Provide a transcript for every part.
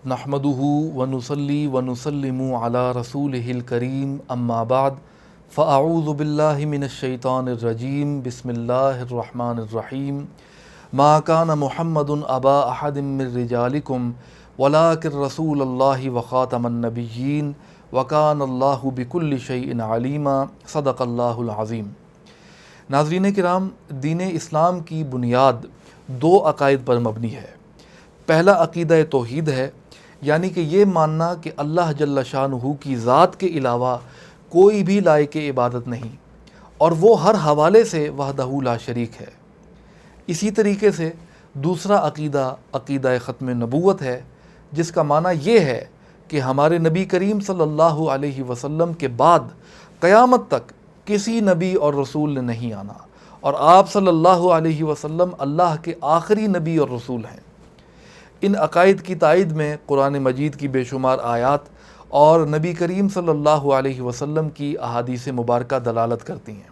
نحمدہ ونصلی ونسلم علی رسولہ الکریم اما بعد فاعوذ باللہ من الشیطان الرجیم بسم اللہ الرحمن الرحیم ما کان محمد ابا احد من رجالکم ولکن رسول اللہ وخاتم النبیین وکان اللہ بکل شیء علیما صدق اللہ العظیم۔ ناظرین کرام، دین اسلام کی بنیاد دو عقائد پر مبنی ہے۔ پہلا عقیدہ توحید ہے، یعنی کہ یہ ماننا کہ اللہ جل شانہ کی ذات کے علاوہ کوئی بھی لائق عبادت نہیں، اور وہ ہر حوالے سے وحدہ لا شریک ہے۔ اسی طریقے سے دوسرا عقیدہ عقیدہ ختم نبوت ہے، جس کا معنی یہ ہے کہ ہمارے نبی کریم صلی اللہ علیہ وسلم کے بعد قیامت تک کسی نبی اور رسول نے نہیں آنا، اور آپ صلی اللہ علیہ وسلم اللہ کے آخری نبی اور رسول ہیں۔ ان عقائد کی تائید میں قرآن مجید کی بے شمار آیات اور نبی کریم صلی اللہ علیہ وسلم کی احادیث مبارکہ دلالت کرتی ہیں۔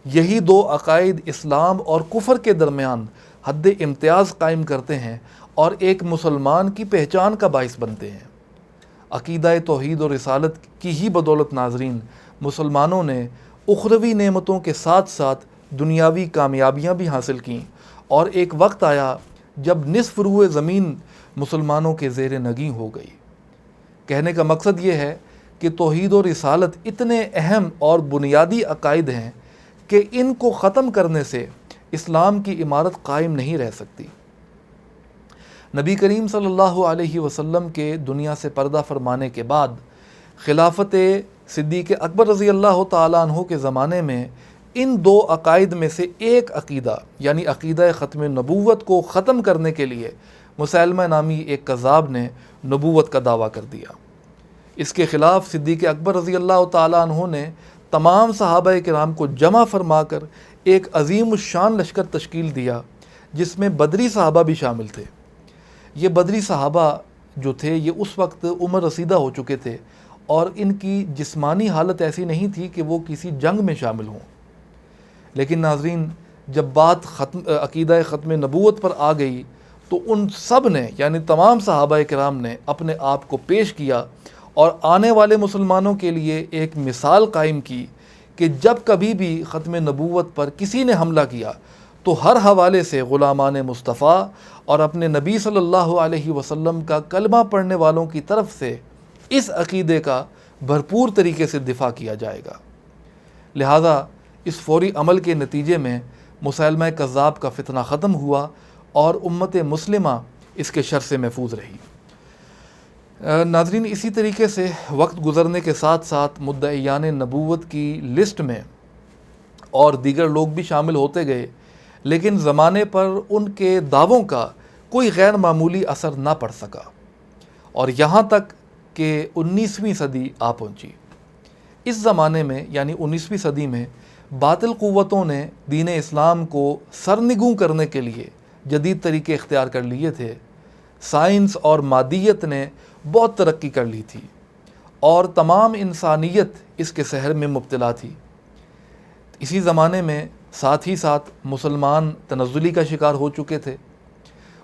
یہی دو عقائد اسلام اور کفر کے درمیان حد امتیاز قائم کرتے ہیں اور ایک مسلمان کی پہچان کا باعث بنتے ہیں۔ عقیدہ توحید اور رسالت کی ہی بدولت ناظرین، مسلمانوں نے اخروی نعمتوں کے ساتھ ساتھ دنیاوی کامیابیاں بھی حاصل کیں، اور ایک وقت آیا جب نصف روئے زمین مسلمانوں کے زیر نگیں ہو گئی۔ کہنے کا مقصد یہ ہے کہ توحید و رسالت اتنے اہم اور بنیادی عقائد ہیں کہ ان کو ختم کرنے سے اسلام کی عمارت قائم نہیں رہ سکتی۔ نبی کریم صلی اللہ علیہ وسلم کے دنیا سے پردہ فرمانے کے بعد خلافت صدیق اکبر رضی اللہ تعالیٰ عنہ کے زمانے میں ان دو عقائد میں سے ایک عقیدہ یعنی عقیدہ ختم نبوت کو ختم کرنے کے لیے مسیلمہ نامی ایک کذاب نے نبوت کا دعویٰ کر دیا۔ اس کے خلاف صدیق اکبر رضی اللہ تعالیٰ عنہ نے تمام صحابہ کرام کو جمع فرما کر ایک عظیم الشان لشکر تشکیل دیا، جس میں بدری صحابہ بھی شامل تھے۔ یہ بدری صحابہ جو تھے یہ اس وقت عمر رسیدہ ہو چکے تھے، اور ان کی جسمانی حالت ایسی نہیں تھی کہ وہ کسی جنگ میں شامل ہوں۔ لیکن ناظرین، جب بات عقیدہ ختم نبوت پر آ گئی تو ان سب نے یعنی تمام صحابہ کرام نے اپنے آپ کو پیش کیا اور آنے والے مسلمانوں کے لیے ایک مثال قائم کی کہ جب کبھی بھی ختم نبوت پر کسی نے حملہ کیا تو ہر حوالے سے غلامان مصطفیٰ اور اپنے نبی صلی اللہ علیہ وسلم کا کلمہ پڑھنے والوں کی طرف سے اس عقیدے کا بھرپور طریقے سے دفاع کیا جائے گا۔ لہذا اس فوری عمل کے نتیجے میں مسیلمہ کذاب کا فتنہ ختم ہوا اور امت مسلمہ اس کے شر سے محفوظ رہی۔ ناظرین، اسی طریقے سے وقت گزرنے کے ساتھ ساتھ مدعیان نبوت کی لسٹ میں اور دیگر لوگ بھی شامل ہوتے گئے، لیکن زمانے پر ان کے دعووں کا کوئی غیر معمولی اثر نہ پڑ سکا، اور یہاں تک کہ 19ویں صدی آ پہنچی۔ اس زمانے میں یعنی 19ویں صدی میں باطل قوتوں نے دین اسلام کو سرنگوں کرنے کے لیے جدید طریقے اختیار کر لیے تھے۔ سائنس اور مادیت نے بہت ترقی کر لی تھی، اور تمام انسانیت اس کے سحر میں مبتلا تھی۔ اسی زمانے میں ساتھ ہی ساتھ مسلمان تنزلی کا شکار ہو چکے تھے۔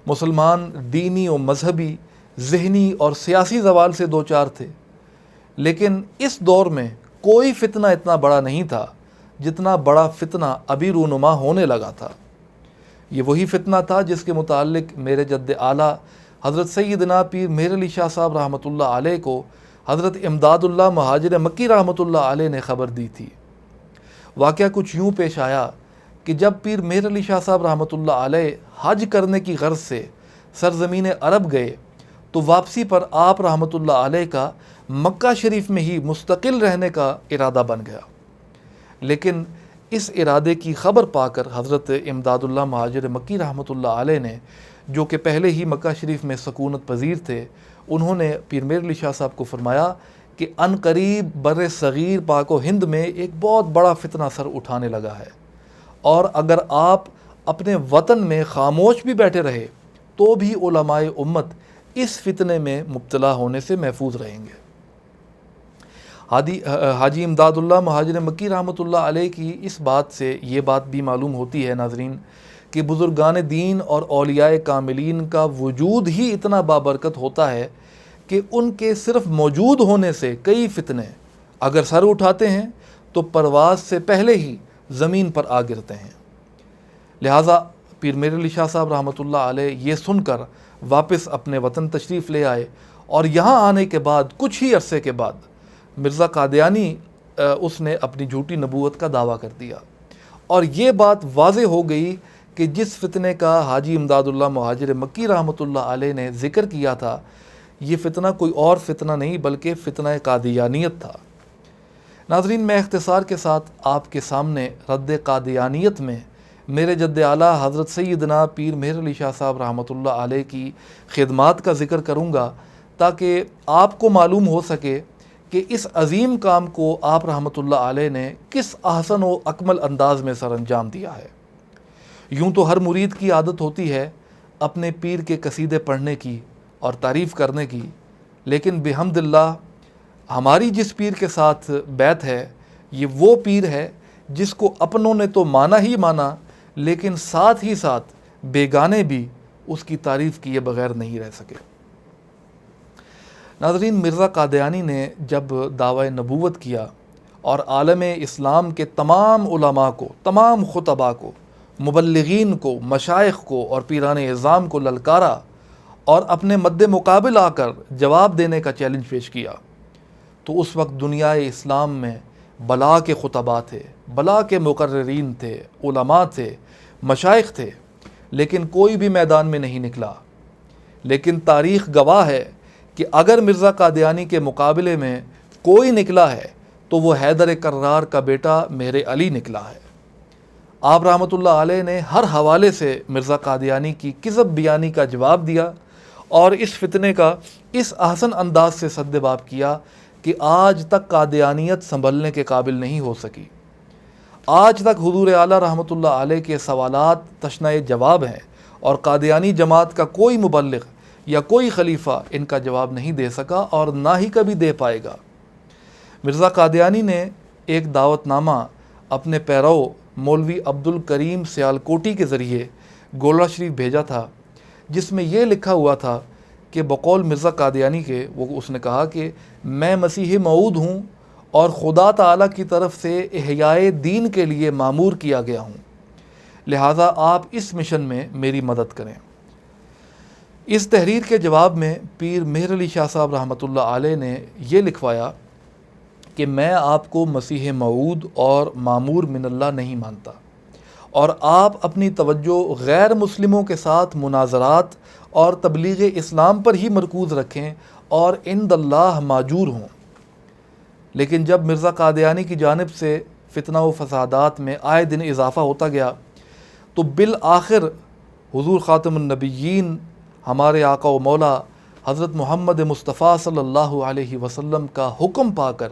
مسلمان دینی و مذہبی، ذہنی اور سیاسی زوال سے دوچار تھے۔ لیکن اس دور میں کوئی فتنہ اتنا بڑا نہیں تھا جتنا بڑا فتنہ ابھی رونما ہونے لگا تھا۔ یہ وہی فتنہ تھا جس کے متعلق میرے جد اعلیٰ حضرت سیدنا پیر مہر علی شاہ صاحب رحمۃ اللہ علیہ کو حضرت امداد اللہ مہاجر مکی رحمۃ اللہ علیہ نے خبر دی تھی۔ واقعہ کچھ یوں پیش آیا کہ جب پیر مہر علی شاہ صاحب رحمۃ اللہ علیہ حج کرنے کی غرض سے سرزمین عرب گئے تو واپسی پر آپ رحمۃ اللہ علیہ کا مکہ شریف میں ہی مستقل رہنے کا ارادہ بن گیا۔ لیکن اس ارادے کی خبر پا کر حضرت امداد اللہ مہاجر مکی رحمۃ اللہ علیہ نے، جو کہ پہلے ہی مکہ شریف میں سکونت پذیر تھے، انہوں نے پیر مہر علی شاہ صاحب کو فرمایا کہ ان قریب بر صغیر پاک و ہند میں ایک بہت بڑا فتنہ سر اٹھانے لگا ہے، اور اگر آپ اپنے وطن میں خاموش بھی بیٹھے رہے تو بھی علماء امت اس فتنے میں مبتلا ہونے سے محفوظ رہیں گے۔ حاجی امداد اللہ مہاجر مکی رحمۃ اللہ علیہ کی اس بات سے یہ بات بھی معلوم ہوتی ہے ناظرین کہ بزرگان دین اور اولیاء کاملین کا وجود ہی اتنا بابرکت ہوتا ہے کہ ان کے صرف موجود ہونے سے کئی فتنے اگر سر اٹھاتے ہیں تو پرواز سے پہلے ہی زمین پر آ گرتے ہیں۔ لہٰذا پیر میر علی شاہ صاحب رحمۃ اللہ علیہ یہ سن کر واپس اپنے وطن تشریف لے آئے، اور یہاں آنے کے بعد کچھ ہی عرصے کے بعد مرزا قادیانی اس نے اپنی جھوٹی نبوت کا دعویٰ کر دیا، اور یہ بات واضح ہو گئی کہ جس فتنے کا حاجی امداد اللہ مہاجر مکی رحمۃ اللہ علیہ نے ذکر کیا تھا، یہ فتنہ کوئی اور فتنہ نہیں بلکہ فتنہ قادیانیت تھا۔ ناظرین، میں اختصار کے ساتھ آپ کے سامنے رد قادیانیت میں میرے جد اعلیٰ حضرت سیدنا پیر مہر علی شاہ صاحب رحمۃ اللہ علیہ کی خدمات کا ذکر کروں گا، تاکہ آپ کو معلوم ہو سکے کہ اس عظیم کام کو آپ رحمۃ اللہ علیہ نے کس احسن و اکمل انداز میں سر انجام دیا ہے۔ یوں تو ہر مرید کی عادت ہوتی ہے اپنے پیر کے قصیدے پڑھنے کی اور تعریف کرنے کی، لیکن بحمد اللہ ہماری جس پیر کے ساتھ بیعت ہے، یہ وہ پیر ہے جس کو اپنوں نے تو مانا ہی مانا، لیکن ساتھ ہی ساتھ بیگانے بھی اس کی تعریف کیے بغیر نہیں رہ سکے۔ ناظرین، مرزا قادیانی نے جب دعوی نبوت کیا اور عالم اسلام کے تمام علماء کو، تمام خطباء کو، مبلغین کو، مشائخ کو اور پیران اعظام کو للکارا اور اپنے مد مقابل آ کر جواب دینے کا چیلنج پیش کیا، تو اس وقت دنیا اسلام میں بلا کے خطباء تھے، بلا کے مقررین تھے، علماء تھے، مشائخ تھے، لیکن کوئی بھی میدان میں نہیں نکلا۔ لیکن تاریخ گواہ ہے کہ اگر مرزا قادیانی کے مقابلے میں کوئی نکلا ہے تو وہ حیدر کرار کا بیٹا مہر علی نکلا ہے۔ آپ رحمۃ اللہ علیہ نے ہر حوالے سے مرزا قادیانی کی کذب بیانی کا جواب دیا، اور اس فتنے کا اس احسن انداز سے سدباب کیا کہ آج تک قادیانیت سنبھلنے کے قابل نہیں ہو سکی۔ آج تک حضور اعلیٰ رحمۃ اللہ علیہ کے سوالات تشنہ جواب ہیں، اور قادیانی جماعت کا کوئی مبلغ یا کوئی خلیفہ ان کا جواب نہیں دے سکا اور نہ ہی کبھی دے پائے گا۔ مرزا قادیانی نے ایک دعوت نامہ اپنے پیرو مولوی عبد الکریم سیالکوٹی کے ذریعے گولڑا شریف بھیجا تھا، جس میں یہ لکھا ہوا تھا کہ بقول مرزا قادیانی کے اس نے کہا کہ میں مسیح موعود ہوں اور خدا تعالیٰ کی طرف سے احیاء دین کے لیے مامور کیا گیا ہوں، لہٰذا آپ اس مشن میں میری مدد کریں۔ اس تحریر کے جواب میں پیر مہر علی شاہ صاحب رحمۃ اللہ علیہ نے یہ لکھوایا کہ میں آپ کو مسیح موعود اور مامور من اللہ نہیں مانتا، اور آپ اپنی توجہ غیر مسلموں کے ساتھ مناظرات اور تبلیغ اسلام پر ہی مرکوز رکھیں اور عند اللہ ماجور ہوں۔ لیکن جب مرزا قادیانی کی جانب سے فتنہ و فسادات میں آئے دن اضافہ ہوتا گیا، تو بالآخر حضور خاتم النبیین ہمارے آقا و مولا حضرت محمد مصطفیٰ صلی اللہ علیہ وسلم کا حکم پا کر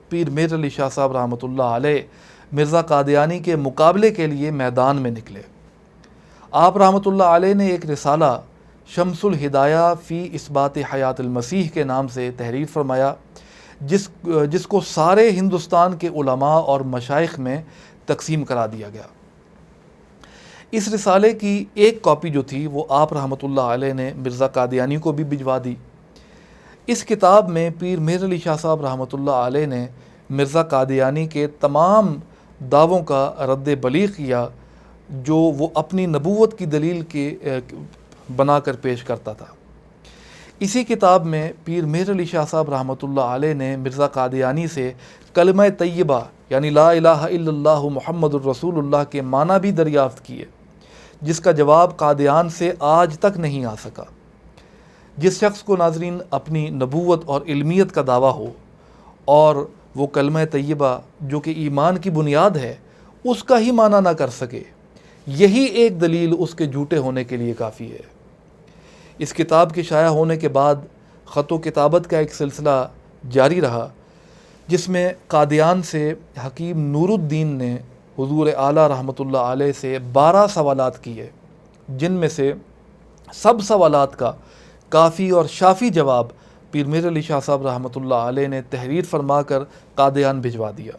پیر میر علی شاہ صاحب رحمۃ اللہ علیہ مرزا قادیانی کے مقابلے کے لیے میدان میں نکلے۔ آپ رحمۃ اللہ علیہ نے ایک رسالہ شمس الہدایہ فی اثبات حیات المسیح کے نام سے تحریر فرمایا، جس کو سارے ہندوستان کے علماء اور مشائخ میں تقسیم کرا دیا گیا۔ اس رسالے کی ایک کاپی جو تھی وہ آپ رحمۃ اللہ علیہ نے مرزا قادیانی کو بھی بھجوا دی۔ اس کتاب میں پیر مہر علی شاہ صاحب رحمۃ اللہ علیہ نے مرزا قادیانی کے تمام دعووں کا رد بلیغ کیا جو وہ اپنی نبوت کی دلیل کے بنا کر پیش کرتا تھا۔ اسی کتاب میں پیر مہر علی شاہ صاحب رحمۃ اللہ علیہ نے مرزا قادیانی سے کلمہ طیبہ یعنی لا الہ الا اللہ محمد الرسول اللہ کے معنی بھی دریافت کیے، جس کا جواب قادیان سے آج تک نہیں آ سکا۔ جس شخص کو ناظرین اپنی نبوت اور علمیت کا دعویٰ ہو اور وہ کلمہ طیبہ جو کہ ایمان کی بنیاد ہے اس کا ہی معنی نہ کر سکے، یہی ایک دلیل اس کے جھوٹے ہونے کے لیے کافی ہے۔ اس کتاب کے شائع ہونے کے بعد خط و کتابت کا ایک سلسلہ جاری رہا، جس میں قادیان سے حکیم نور الدین نے حضور اعلیٰ رحمۃ اللہ علیہ سے 12 سوالات کیے، جن میں سے سب سوالات کا کافی اور شافی جواب پیر میر علی شاہ صاحب رحمۃ اللہ علیہ نے تحریر فرما کر قادیان بھجوا دیا۔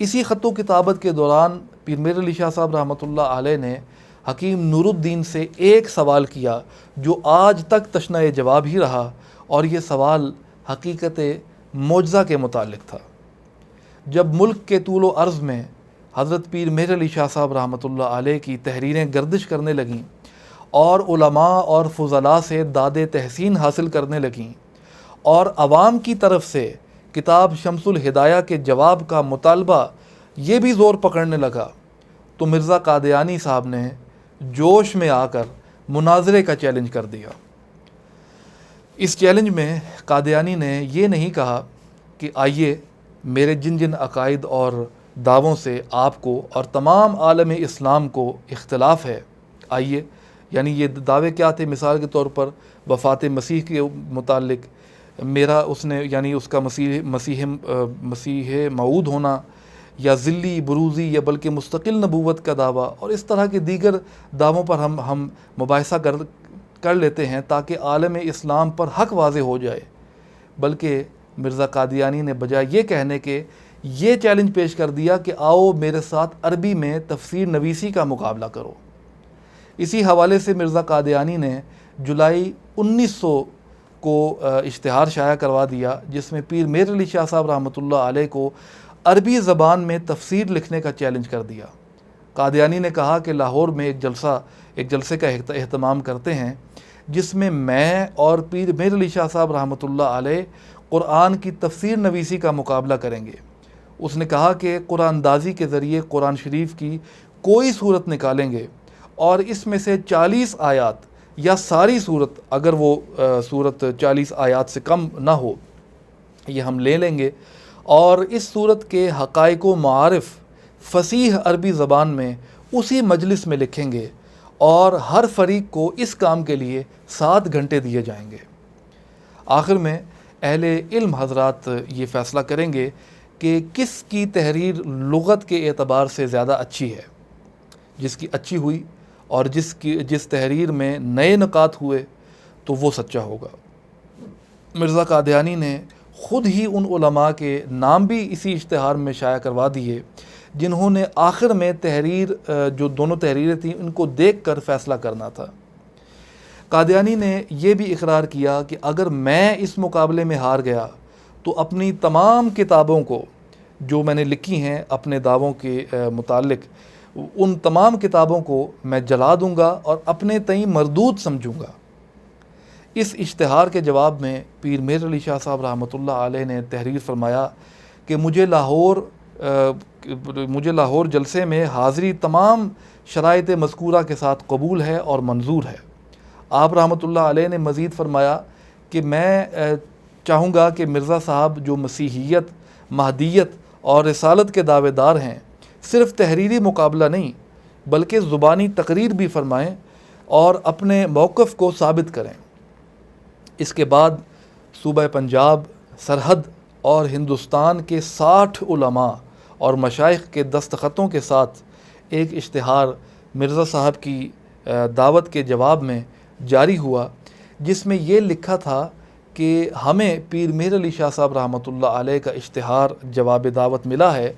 اسی خط و کتابت کے دوران پیر میر علی شاہ صاحب رحمۃ اللہ علیہ نے حکیم نور الدین سے ایک سوال کیا جو آج تک تشنہ جواب ہی رہا، اور یہ سوال حقیقت معجزہ کے متعلق تھا۔ جب ملک کے طول و عرض میں حضرت پیر مہر علی شاہ صاحب رحمۃ اللہ علیہ کی تحریریں گردش کرنے لگیں اور علماء اور فضلاء سے داد تحسین حاصل کرنے لگیں، اور عوام کی طرف سے کتاب شمس الہدایہ کے جواب کا مطالبہ یہ بھی زور پکڑنے لگا، تو مرزا قادیانی صاحب نے جوش میں آ کر مناظرے کا چیلنج کر دیا۔ اس چیلنج میں قادیانی نے یہ نہیں کہا کہ آئیے میرے جن جن عقائد اور دعووں سے آپ کو اور تمام عالم اسلام کو اختلاف ہے، آئیے، یعنی یہ دعوے کیا تھے؟ مثال کے طور پر وفات مسیح کے متعلق میرا اس نے یعنی اس کا مسیح موعود ہونا، یا ذلی بروزی، یا بلکہ مستقل نبوت کا دعویٰ، اور اس طرح کے دیگر دعووں پر ہم مباحثہ کر لیتے ہیں تاکہ عالم اسلام پر حق واضح ہو جائے۔ بلکہ مرزا قادیانی نے بجائے یہ کہنے کے یہ چیلنج پیش کر دیا کہ آؤ میرے ساتھ عربی میں تفسیر نویسی کا مقابلہ کرو۔ اسی حوالے سے مرزا قادیانی نے جولائی 1900 کو اشتہار شائع کروا دیا، جس میں پیر مہر علی شاہ صاحب رحمۃ اللہ علیہ کو عربی زبان میں تفسیر لکھنے کا چیلنج کر دیا۔ قادیانی نے کہا کہ لاہور میں ایک جلسے کا اہتمام کرتے ہیں جس میں میں اور پیر مہر علی شاہ صاحب رحمۃ اللہ علیہ قرآن کی تفسیر نویسی کا مقابلہ کریں گے۔ اس نے کہا کہ قرآن اندازی کے ذریعے قرآن شریف کی کوئی صورت نکالیں گے اور اس میں سے 40 آیات یا ساری صورت، اگر وہ صورت 40 آیات سے کم نہ ہو، یہ ہم لے لیں گے اور اس صورت کے حقائق و معارف فصیح عربی زبان میں اسی مجلس میں لکھیں گے، اور ہر فریق کو اس کام کے لیے 7 گھنٹے دیے جائیں گے۔ آخر میں اہل علم حضرات یہ فیصلہ کریں گے کہ کس کی تحریر لغت کے اعتبار سے زیادہ اچھی ہے۔ جس کی اچھی ہوئی اور جس تحریر میں نئے نکات ہوئے تو وہ سچا ہوگا۔ مرزا قادیانی نے خود ہی ان علماء کے نام بھی اسی اشتہار میں شائع کروا دیے جنہوں نے آخر میں جو دونوں تحریریں تھیں ان کو دیکھ کر فیصلہ کرنا تھا۔ قادیانی نے یہ بھی اقرار کیا کہ اگر میں اس مقابلے میں ہار گیا تو اپنی تمام کتابوں کو جو میں نے لکھی ہیں اپنے دعووں کے متعلق، ان تمام کتابوں کو میں جلا دوں گا اور اپنے تئیں مردود سمجھوں گا۔ اس اشتہار کے جواب میں پیر مہر علی شاہ صاحب رحمۃ اللہ علیہ نے تحریر فرمایا کہ مجھے لاہور جلسے میں حاضری تمام شرائط مذکورہ کے ساتھ قبول ہے اور منظور ہے۔ آپ رحمۃ اللہ علیہ نے مزید فرمایا کہ میں چاہوں گا کہ مرزا صاحب جو مسیحیت، مہدیت اور رسالت کے دعوے دار ہیں، صرف تحریری مقابلہ نہیں بلکہ زبانی تقریر بھی فرمائیں اور اپنے موقف کو ثابت کریں۔ اس کے بعد صوبہ پنجاب، سرحد اور ہندوستان کے 60 علماء اور مشائخ کے دستخطوں کے ساتھ ایک اشتہار مرزا صاحب کی دعوت کے جواب میں جاری ہوا، جس میں یہ لکھا تھا کہ ہمیں پیر مہر علی شاہ صاحب رحمۃ اللہ علیہ کا اشتہار جواب دعوت ملا ہے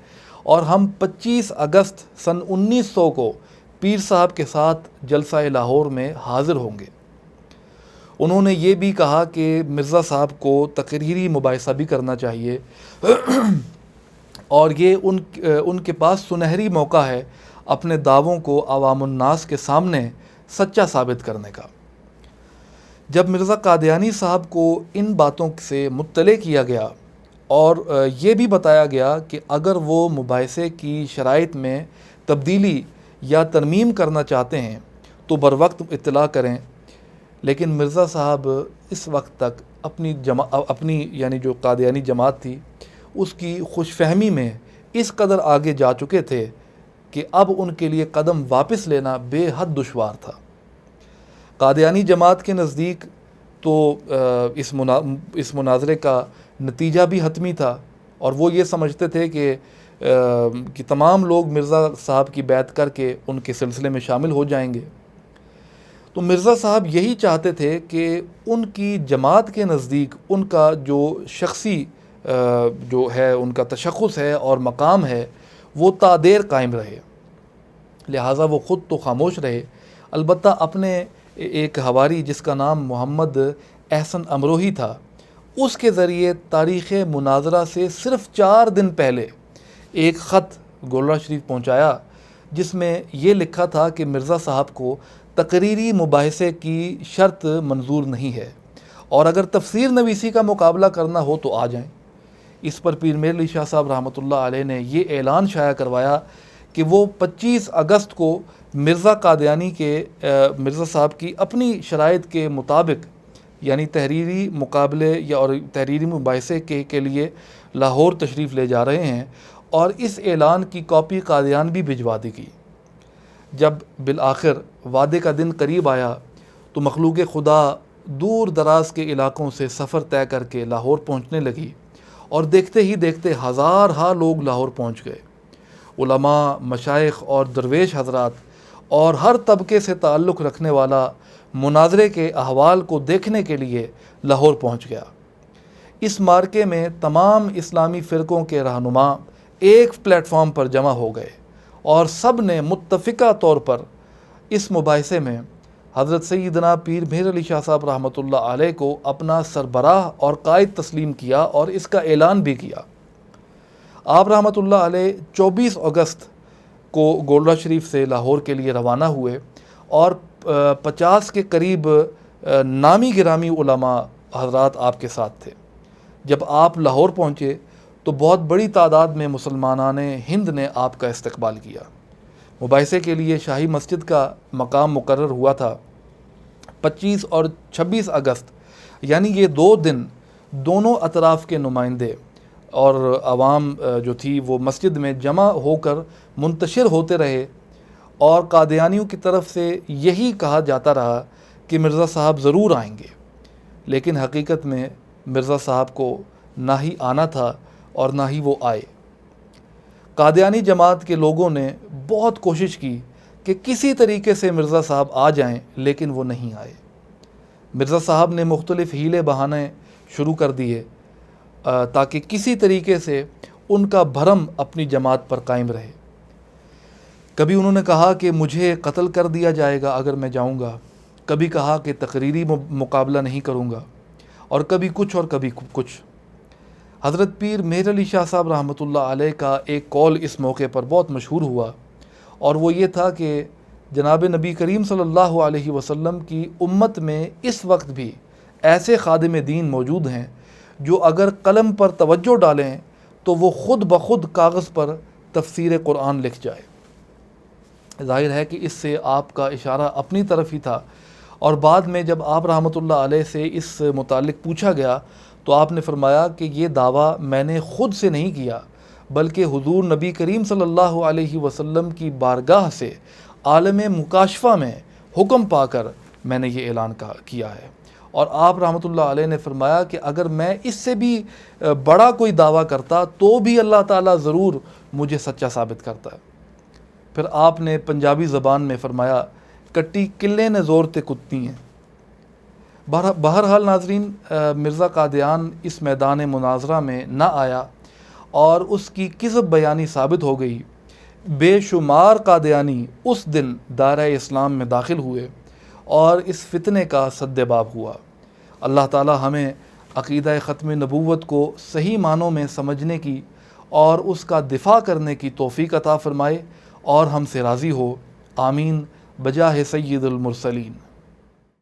اور ہم 25 اگست سن 1900 کو پیر صاحب کے ساتھ جلسہ لاہور میں حاضر ہوں گے۔ انہوں نے یہ بھی کہا کہ مرزا صاحب کو تقریری مباحثہ بھی کرنا چاہیے اور یہ ان کے پاس سنہری موقع ہے اپنے دعووں کو عوام الناس کے سامنے سچا ثابت کرنے کا۔ جب مرزا قادیانی صاحب کو ان باتوں سے مطلع کیا گیا اور یہ بھی بتایا گیا کہ اگر وہ مباحثے کی شرائط میں تبدیلی یا ترمیم کرنا چاہتے ہیں تو بروقت اطلاع کریں، لیکن مرزا صاحب اس وقت تک اپنی یعنی جو قادیانی جماعت تھی اس کی خوش فہمی میں اس قدر آگے جا چکے تھے کہ اب ان کے لیے قدم واپس لینا بے حد دشوار تھا۔ قادیانی جماعت کے نزدیک تو اس مناظرے کا نتیجہ بھی حتمی تھا اور وہ یہ سمجھتے تھے کہ تمام لوگ مرزا صاحب کی بیعت کر کے ان کے سلسلے میں شامل ہو جائیں گے۔ تو مرزا صاحب یہی چاہتے تھے کہ ان کی جماعت کے نزدیک ان کا جو شخصی جو ہے ان کا تشخص ہے اور مقام ہے وہ تا دیر قائم رہے، لہٰذا وہ خود تو خاموش رہے البتہ اپنے ایک حواری جس کا نام محمد احسن امروہی تھا، اس کے ذریعے تاریخ مناظرہ سے صرف 4 دن پہلے ایک خط گولڑا شریف پہنچایا جس میں یہ لکھا تھا کہ مرزا صاحب کو تقریری مباحثے کی شرط منظور نہیں ہے، اور اگر تفسیر نویسی کا مقابلہ کرنا ہو تو آ جائیں۔ اس پر پیر مہر علی شاہ صاحب رحمۃ اللہ علیہ نے یہ اعلان شائع کروایا کہ وہ 25 اگست کو مرزا قادیانی کے مرزا صاحب کی اپنی شرائط کے مطابق یعنی تحریری مقابلے یا اور تحریری مباحثے کے لیے لاہور تشریف لے جا رہے ہیں، اور اس اعلان کی کاپی قادیان بھی بھجوا دی گئی۔ جب بالآخر وعدے کا دن قریب آیا تو مخلوق خدا دور دراز کے علاقوں سے سفر طے کر کے لاہور پہنچنے لگی، اور دیکھتے ہی دیکھتے ہزارہا لوگ لاہور پہنچ گئے۔ علماء، مشائخ اور درویش حضرات اور ہر طبقے سے تعلق رکھنے والا مناظرے کے احوال کو دیکھنے کے لیے لاہور پہنچ گیا۔ اس مارکے میں تمام اسلامی فرقوں کے رہنما ایک پلیٹ فارم پر جمع ہو گئے، اور سب نے متفقہ طور پر اس مباحثے میں حضرت سیدنا پیر مہر علی شاہ صاحب رحمۃ اللہ علیہ کو اپنا سربراہ اور قائد تسلیم کیا، اور اس کا اعلان بھی کیا۔ آپ رحمۃ اللہ علیہ 24 اگست کو گولڑا شریف سے لاہور کے لیے روانہ ہوئے، اور 50 کے قریب نامی گرامی علماء حضرات آپ کے ساتھ تھے۔ جب آپ لاہور پہنچے تو بہت بڑی تعداد میں مسلمانان ہند نے آپ کا استقبال کیا۔ مباحثے کے لیے شاہی مسجد کا مقام مقرر ہوا تھا۔ 25 اور 26 اگست یعنی یہ 2 دن دونوں اطراف کے نمائندے اور عوام جو تھی وہ مسجد میں جمع ہو کر منتشر ہوتے رہے، اور قادیانیوں کی طرف سے یہی کہا جاتا رہا کہ مرزا صاحب ضرور آئیں گے، لیکن حقیقت میں مرزا صاحب کو نہ ہی آنا تھا اور نہ ہی وہ آئے۔ قادیانی جماعت کے لوگوں نے بہت کوشش کی کہ کسی طریقے سے مرزا صاحب آ جائیں، لیکن وہ نہیں آئے۔ مرزا صاحب نے مختلف ہیلے بہانے شروع کر دیے تاکہ کسی طریقے سے ان کا بھرم اپنی جماعت پر قائم رہے۔ کبھی انہوں نے کہا کہ مجھے قتل کر دیا جائے گا اگر میں جاؤں گا، کبھی کہا کہ تقریری مقابلہ نہیں کروں گا، اور کبھی کچھ اور کبھی کچھ۔ حضرت پیر مہر علی شاہ صاحب رحمۃ اللہ علیہ کا ایک قول اس موقع پر بہت مشہور ہوا، اور وہ یہ تھا کہ جناب نبی کریم صلی اللہ علیہ وسلم کی امت میں اس وقت بھی ایسے خادم دین موجود ہیں جو اگر قلم پر توجہ ڈالیں تو وہ خود بخود کاغذ پر تفسیر قرآن لکھ جائے۔ ظاہر ہے کہ اس سے آپ کا اشارہ اپنی طرف ہی تھا، اور بعد میں جب آپ رحمۃ اللہ علیہ سے اس متعلق پوچھا گیا تو آپ نے فرمایا کہ یہ دعویٰ میں نے خود سے نہیں کیا، بلکہ حضور نبی کریم صلی اللہ علیہ وسلم کی بارگاہ سے عالم مکاشفہ میں حکم پا کر میں نے یہ اعلان کیا ہے۔ اور آپ رحمۃ اللہ علیہ نے فرمایا کہ اگر میں اس سے بھی بڑا کوئی دعویٰ کرتا تو بھی اللہ تعالیٰ ضرور مجھے سچا ثابت کرتا ہے۔ پھر آپ نے پنجابی زبان میں فرمایا، کٹی قلے نے زور تے کتی ہیں۔ بہرحال ناظرین، مرزا قادیان اس میدان مناظرہ میں نہ آیا، اور اس کی کذب بیانی ثابت ہو گئی۔ بے شمار قادیانی اس دن دائرہ اسلام میں داخل ہوئے، اور اس فتنے کا سد باب ہوا۔ اللہ تعالی ہمیں عقیدہ ختم نبوت کو صحیح معنوں میں سمجھنے کی اور اس کا دفاع کرنے کی توفیق عطا فرمائے، اور ہم سے راضی ہو۔ آمین بجاہ سید المرسلین۔